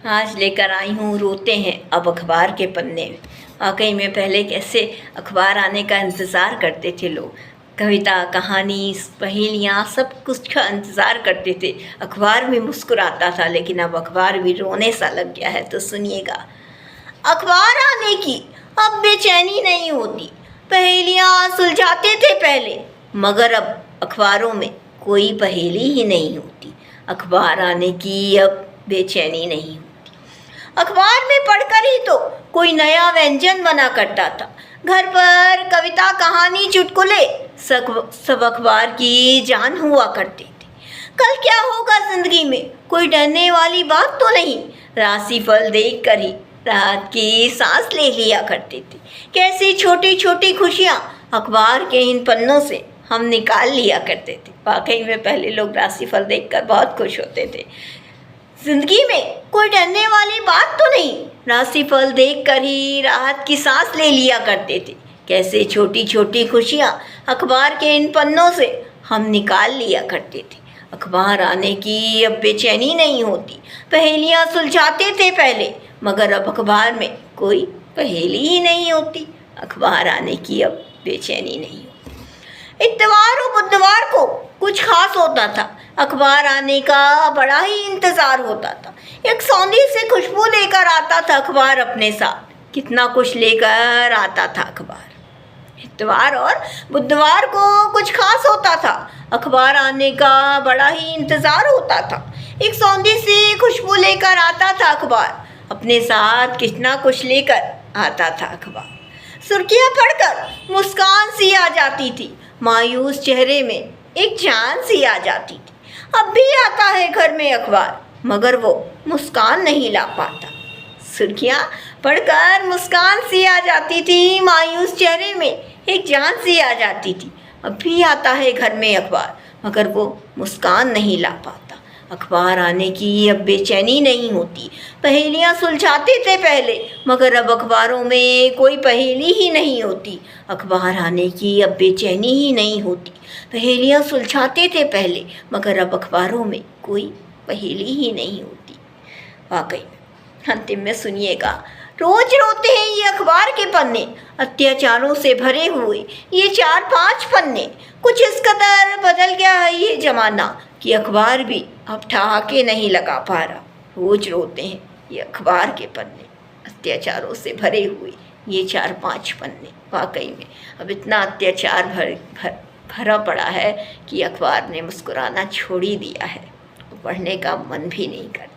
आज लेकर आई हूँ रोते हैं अब अखबार के पन्ने। वाकई में पहले कैसे अखबार आने का इंतज़ार करते थे लोग। कविता, कहानी, पहेलियाँ सब कुछ का इंतज़ार करते थे। अखबार भी मुस्कुराता था, लेकिन अब अखबार भी रोने सा लग गया है। तो सुनिएगा, अखबार आने की अब बेचैनी नहीं होती। पहेलियाँ सुलझाते थे पहले, मगर अब अखबारों में कोई पहेली ही नहीं होती। अखबार आने की अब बेचैनी नहीं होती। अखबार में पढ़कर ही तो कोई नया व्यंजन बना करता था। घर पर कविता, कहानी, चुटकुले सब अखबार की जान हुआ करते थे। कल क्या होगा जिंदगी में कोई डरने वाली बात तो नहीं। राशिफल देख कर ही राहत की सांस ले लिया करते थे। कैसी छोटी छोटी खुशियाँ अखबार के इन पन्नों से हम निकाल लिया करते थे। वाकई में पहले लोग राशिफल देखकर बहुत खुश होते थे। जिंदगी में कोई डरने वाली बात तो नहीं। राशिफल देखकर ही राहत की सांस ले लिया करते थे। कैसे छोटी छोटी खुशियाँ अखबार के इन पन्नों से हम निकाल लिया करते थे। अखबार आने की अब बेचैनी नहीं होती। पहेलियाँ सुलझाते थे पहले, मगर अब अखबार में कोई पहेली ही नहीं होती। अखबार आने की अब बेचैनी नहीं होती। इत्तेवार और बुधवार को कुछ खास होता था। अखबार आने का बड़ा ही इंतज़ार होता था। एक सौंधी से खुशबू लेकर आता था अखबार अपने साथ। कितना कुछ लेकर आता था अखबार। इत्तेवार और बुधवार को कुछ खास होता था। अखबार आने का बड़ा ही इंतज़ार होता था। एक सौंधी सी खुशबू लेकर आता था अखबार अपने साथ। कितना कुछ लेकर आता था अखबार। सुर्खियाँ पढ़कर मुस्कान सी आ जाती थी। मायूस चेहरे में एक जान सी आ जाती थी। अब भी आता है घर में अखबार, मगर वो मुस्कान नहीं ला पाता। सुर्खियाँ पढ़कर मुस्कान सी आ जाती थी। मायूस चेहरे में एक जान सी आ जाती थी। अब भी आता है घर में अखबार, मगर वो मुस्कान नहीं ला पाता। अखबार आने की अब बेचैनी नहीं होती। पहेलियाँ सुलझाते थे पहले, मगर अब अखबारों में कोई पहेली ही नहीं होती। अखबार आने की अब बेचैनी ही नहीं होती। पहेलियाँ सुलझाते थे पहले, मगर अब अखबारों में कोई पहेली ही नहीं होती। वाकई अंतिम में सुनिएगा, रोज रोते हैं ये अखबार के पन्ने, अत्याचारों से भरे हुए ये 4-5 पन्ने। कुछ इस कदर बदल गया है ये ज़माना कि अखबार भी अब ठहाके नहीं लगा पा रहा। रोज रोते हैं ये अखबार के पन्ने, अत्याचारों से भरे हुए ये 4-5 पन्ने। वाकई में अब इतना अत्याचार भरा पड़ा है कि अखबार ने मुस्कुराना छोड़ ही दिया है। पढ़ने का मन भी नहीं करता।